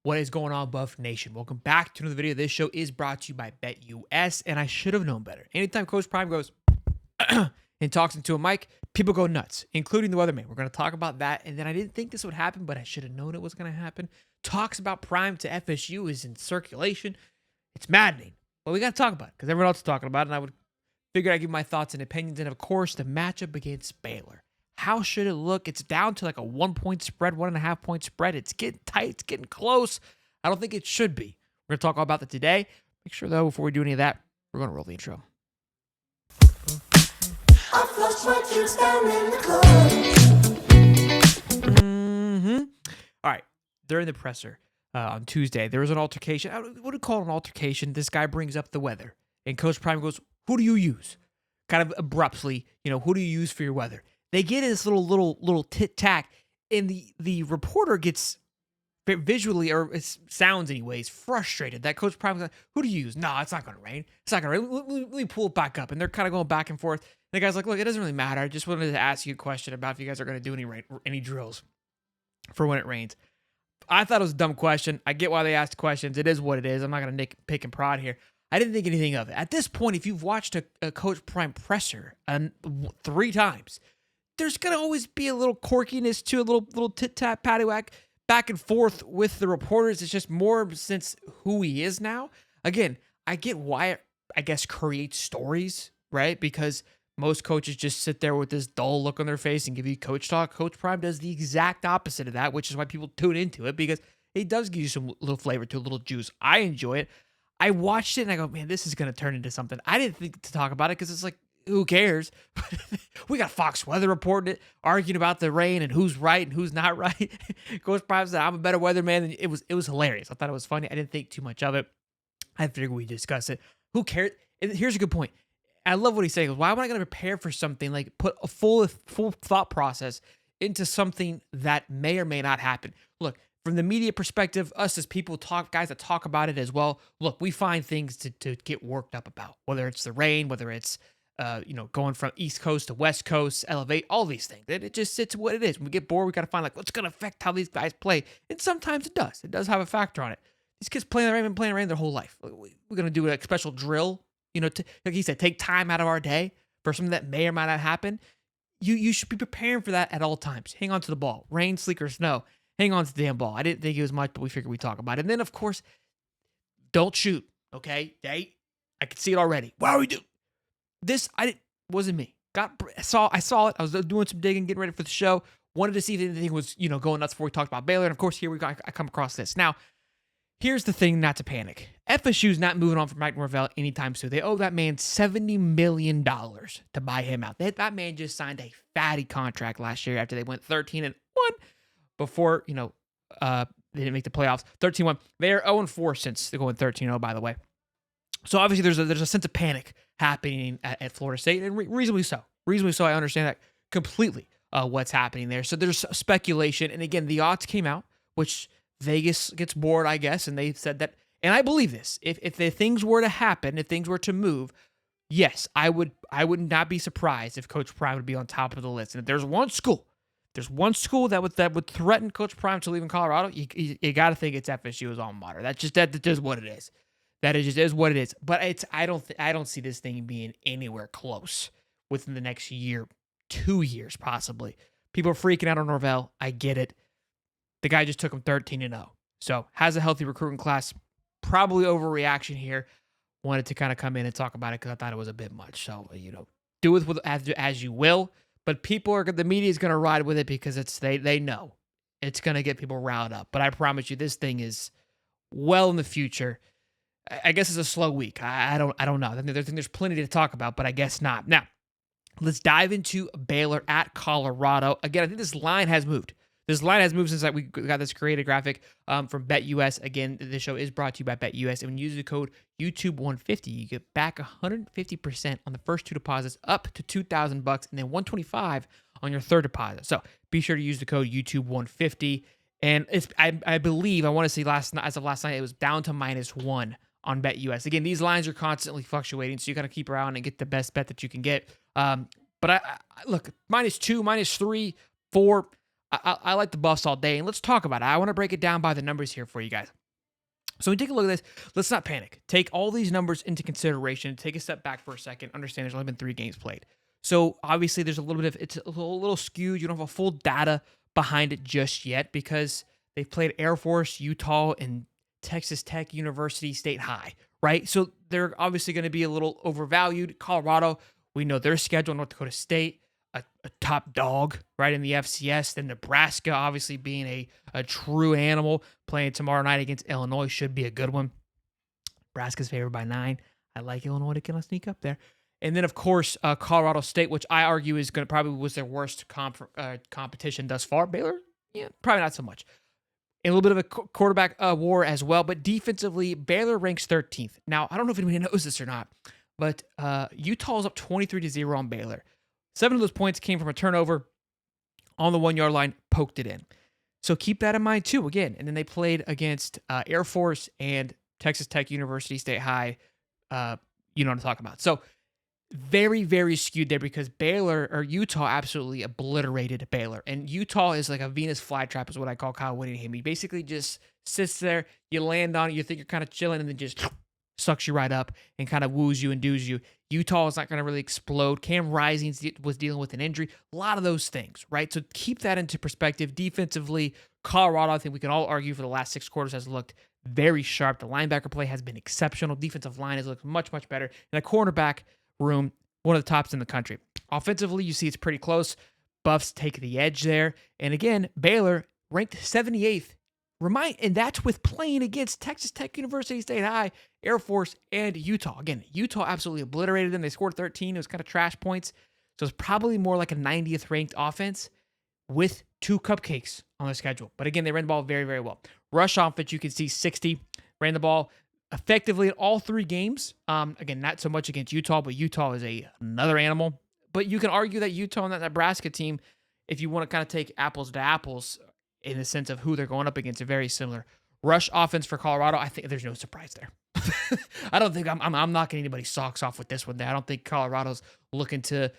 What is going on, Buff Nation? Welcome back to another video. This show is brought to you by BetUS, and I should have known better. Anytime Coach Prime goes and talks into a mic, people go nuts, including the weatherman. We're going to talk about that, and then I didn't think this would happen, but I should have known it was going to happen. Talks about Prime to FSU is in circulation. It's maddening, but we got to talk about it because everyone else is talking about it, and I would figure I'd give my thoughts and opinions, and of course, the matchup against Baylor. How should it look? It's down to like a 1-point spread, 1.5-point spread. It's getting tight. It's getting close. I don't think it should be. We're going to talk all about that today. Make sure, though, before we do any of that, we're going to roll the intro. I flushed my kids down in the club. All right. During the presser on Tuesday, there was an altercation. What do you call it, an altercation? This guy brings up the weather. And Coach Prime goes, who do you use? Kind of abruptly, who do you use for your weather? They get in this little tit-tack, and the reporter gets visually, or it sounds anyways, frustrated that Coach Prime is like, who do you use? No, it's not going to rain. It's not going to rain. Let me pull it back up. And they're kind of going back and forth. And the guy's like, look, it doesn't really matter. I just wanted to ask you a question about if you guys are going to do any drills for when it rains. I thought it was a dumb question. I get why they asked questions. It is what it is. I'm not going to pick and prod here. I didn't think anything of it. At this point, if you've watched a Coach Prime presser 3 times, there's going to always be a little quirkiness to a little tit-tat, paddywhack, back and forth with the reporters. It's just more since who he is now. Again, I get why it, I guess, creates stories, right? Because most coaches just sit there with this dull look on their face and give you coach talk. Coach Prime does the exact opposite of that, which is why people tune into it, because it does give you some little flavor to a little juice. I enjoy it. I watched it and I go, man, this is going to turn into something. I didn't think to talk about it because it's like, who cares? We got Fox Weather reporting it, arguing about the rain and who's right and who's not right. Coach Prime said, I'm a better weatherman. And it was hilarious. I thought it was funny. I didn't think too much of it. I figured we'd discuss it. Who cares? And here's a good point. I love what he's saying. Why am I going to prepare for something, like put a full thought process into something that may or may not happen? Look, from the media perspective, us as people guys that talk about it as well, look, we find things to get worked up about, whether it's the rain, whether it's going from East Coast to West Coast, elevate, all these things. It's what it is. When we get bored, we got to find what's going to affect how these guys play. And sometimes it does. It does have a factor on it. These kids playing the rain, been playing the rain their whole life. We're going to do a special drill, like he said, take time out of our day for something that may or might not happen. You should be preparing for that at all times. Hang on to the ball. Rain, sleet, or snow. Hang on to the damn ball. I didn't think it was much, but we figured we'd talk about it. And then, of course, don't shoot, okay? I can see it already. What do we do? This wasn't me. I saw it. I was doing some digging, getting ready for the show. Wanted to see if anything was, going nuts before we talked about Baylor. And of course, here we go. I come across this. Now, here's the thing, not to panic. FSU's not moving on from Mike Norvell anytime soon. They owe that man $70 million to buy him out. That man just signed a fatty contract last year after they went 13-1 before, they didn't make the playoffs. 13-1. They are 0-4 since they're going 13-0, by the way. So obviously there's a sense of panic happening at Florida State, and reasonably so. Reasonably so, I understand that completely, what's happening there. So there's speculation, and again, the odds came out, which Vegas gets bored, I guess, and they said that, and I believe this. If the things were to happen, if things were to move, yes, I would not be surprised if Coach Prime would be on top of the list. And if there's one school that would threaten Coach Prime to leave in Colorado, you got to think it's FSU's alma mater. That is what it is. That is what it is. But I don't see this thing being anywhere close within the next year, 2 years possibly. People are freaking out on Norvell. I get it. The guy just took him 13-0. So has a healthy recruiting class. Probably overreaction here. Wanted to kind of come in and talk about it because I thought it was a bit much. So, do with as you will. But the media is going to ride with it because they know it's going to get people riled up. But I promise you, this thing is well in the future. I guess it's a slow week. I don't know. There's plenty to talk about, but I guess not. Now, let's dive into Baylor at Colorado. Again, I think this line has moved. This line has moved since we got this created graphic from BetUS. Again, this show is brought to you by BetUS. And when you use the code YouTube150, you get back 150% on the first 2 deposits up to $2,000 and then $125 on your third deposit. So be sure to use the code YouTube150. And I believe, I want to say as of last night, it was down to -1 on BetUS. Again, these lines are constantly fluctuating, so you got to keep around and get the best bet that you can get. But I look, -2, -3, 4. I like the Buffs all day, and let's talk about it. I want to break it down by the numbers here for you guys. So when you take a look at this, let's not panic. Take all these numbers into consideration. Take a step back for a second. Understand there's only been 3 games played. So obviously there's a little bit of, it's a little skewed. You don't have a full data behind it just yet because they've played Air Force, Utah, and Texas Tech University State High, right? So they're obviously going to be a little overvalued. Colorado, we know their schedule, North Dakota State, a top dog, right, in the FCS. Then Nebraska, obviously being a true animal, playing tomorrow night against Illinois should be a good one. Nebraska's favored by 9. I like Illinois to kind of sneak up there. And then, of course, Colorado State, which I argue is going to probably was their worst competition thus far. Baylor, yeah, probably not so much. And a little bit of a quarterback war as well. But defensively, Baylor ranks 13th. Now, I don't know if anybody knows this or not, but Utah is up 23-0 on Baylor. 7 of those points came from a turnover on the 1-yard line, poked it in. So keep that in mind too, again. And then they played against Air Force and Texas Tech University State High. You know what I'm talking about. So very, very skewed there because Baylor or Utah absolutely obliterated Baylor. And Utah is like a Venus flytrap is what I call Kyle Whittingham. He basically just sits there, you land on it, you think you're kind of chilling, and then just sucks you right up and kind of woos you and doos you. Utah is not going to really explode. Cam Rising was dealing with an injury. A lot of those things, right? So keep that into perspective. Defensively, Colorado, I think we can all argue for the last 6 quarters has looked very sharp. The linebacker play has been exceptional. Defensive line has looked much, much better. And the cornerback room, one of the tops in the country. Offensively, you see it's pretty close. Buffs take the edge there. And again, Baylor ranked 78th. And that's with playing against Texas Tech University State High, Air Force, and Utah. Again, Utah absolutely obliterated them. They scored 13. It was kind of trash points. So it's probably more like a 90th ranked offense with 2 cupcakes on the schedule. But again, they ran the ball very, very well. Rush offense, you can see 60. Ran the ball effectively in all 3 games. Again, not so much against Utah, but Utah is another animal. But you can argue that Utah and that Nebraska team, if you want to kind of take apples to apples, in the sense of who they're going up against, are very similar. Rush offense for Colorado, I think there's no surprise there. I don't think I'm knocking anybody's socks off with this one. I don't think Colorado's looking to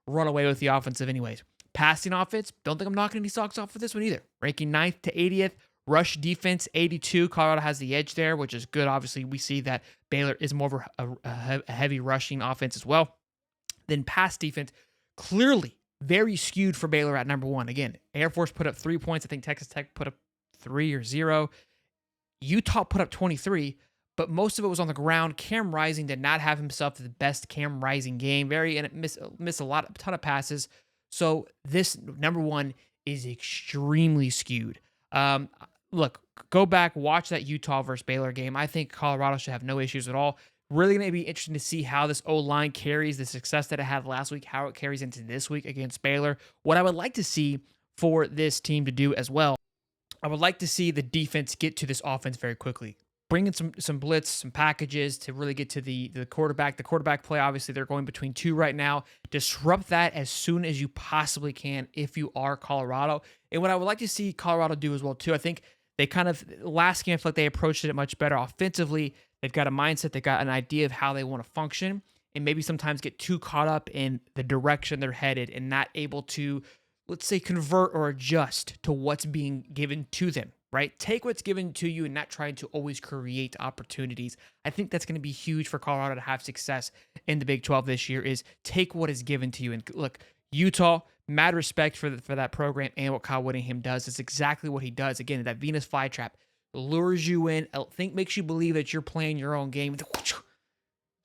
run away with the offensive anyways. Passing offense, don't think I'm knocking any socks off with this one either. Ranking 9th to 80th. Rush defense, 82. Colorado has the edge there, which is good. Obviously, we see that Baylor is more of a heavy rushing offense as well. Then pass defense, clearly very skewed for Baylor at number 1. Again, Air Force put up 3 points. I think Texas Tech put up 3 or 0. Utah put up 23, but most of it was on the ground. Cam Rising did not have himself the best Cam Rising game. And miss a ton of passes. So this number 1 is extremely skewed. Look, go back, watch that Utah versus Baylor game. I think Colorado should have no issues at all. Really going to be interesting to see how this O-line carries the success that it had last week, how it carries into this week against Baylor. What I would like to see for this team to do as well, I would like to see the defense get to this offense very quickly. Bring in some blitz, some packages to really get to the quarterback. The quarterback play, obviously, they're going between 2 right now. Disrupt that as soon as you possibly can if you are Colorado. And what I would like to see Colorado do as well, too, I think they kind of, last game, I feel like they approached it much better offensively. They've got a mindset. They've got an idea of how they want to function and maybe sometimes get too caught up in the direction they're headed and not able to, let's say, convert or adjust to what's being given to them, right? Take what's given to you and not trying to always create opportunities. I think that's going to be huge for Colorado to have success in the Big 12 this year is take what is given to you. And look, Utah, mad respect for that program and what Kyle Whittingham does. It's exactly what he does. Again, that Venus flytrap. Lures you in, makes you believe that you're playing your own game,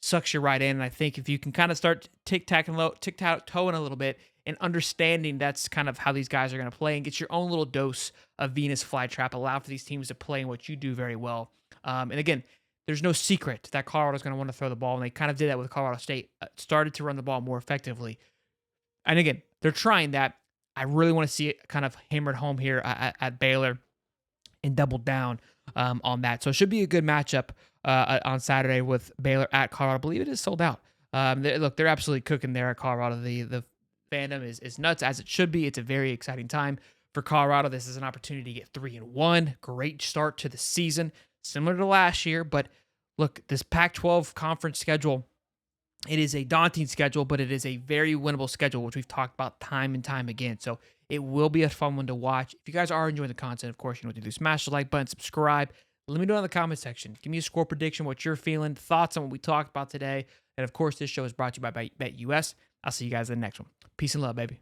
sucks you right in. And I think if you can kind of start tic-tac-toeing a little bit and understanding that's kind of how these guys are going to play and get your own little dose of Venus flytrap, allow for these teams to play in what you do very well. And again, there's no secret that Colorado's going to want to throw the ball, and they kind of did that with Colorado State, started to run the ball more effectively. And again, they're trying that. I really want to see it kind of hammered home here at Baylor and double down on that. So it should be a good matchup on Saturday with Baylor at Colorado. I believe it is sold out. They're absolutely cooking there at Colorado. The fandom is nuts, as it should be. It's a very exciting time for Colorado. This is an opportunity to get 3-1. Great start to the season, similar to last year. But look, this Pac-12 conference schedule, it is a daunting schedule, but it is a very winnable schedule, which we've talked about time and time again. So It will be a fun one to watch. If you guys are enjoying the content, of course, you know what to do. Smash the like button, subscribe. Let me know in the comment section. Give me a score prediction, what you're feeling, thoughts on what we talked about today. And of course, this show is brought to you by BetUS. I'll see you guys in the next one. Peace and love, baby.